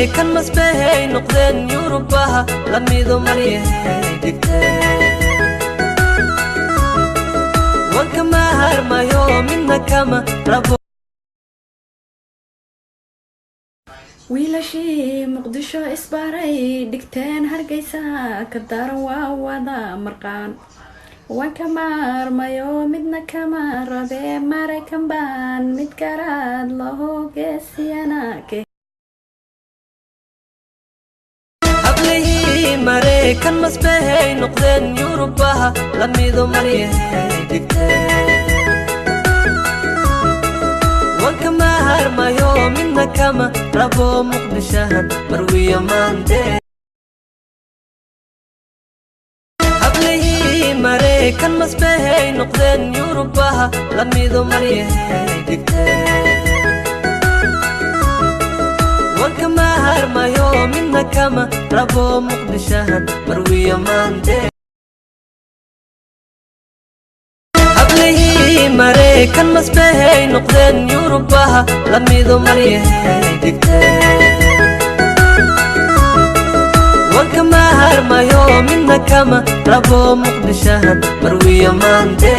maraykan masbahay noqdeen yurubaha lamidu maryahay dhigteen wanka maharmayo midna kama rabo wiilashii muqdisho isbaaray dhigteen hargeysa ka daran waa wada marqaan wanka maarmayo midna kama rabe maraykan baan mid garaad laho geesiyana ke hablihii maraykan masbahay noqdeen yurubaha lamidu maryahay dhigteen wanka maharmayo midna kama rabo muqdishahan marwiya maante hablihii maraykan masbahay noqdeen yurubaha lamidu maryahay dhigteen wanka maharmayo midna kama rabo muqdishahan marwiya maante maraykan masbahay noqdeen yurubaha lamidu maryahay dhigteen wanka maharmayo midna kama rabo muqdishahan marwiya maante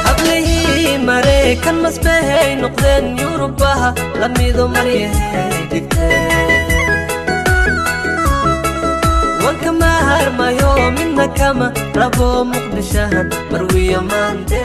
hablihii maraykan masbahay noqdeen yurubaha lamidu maryahay dhigteen wanka maharmayo midna kama rabo muqdishahan marwiya maante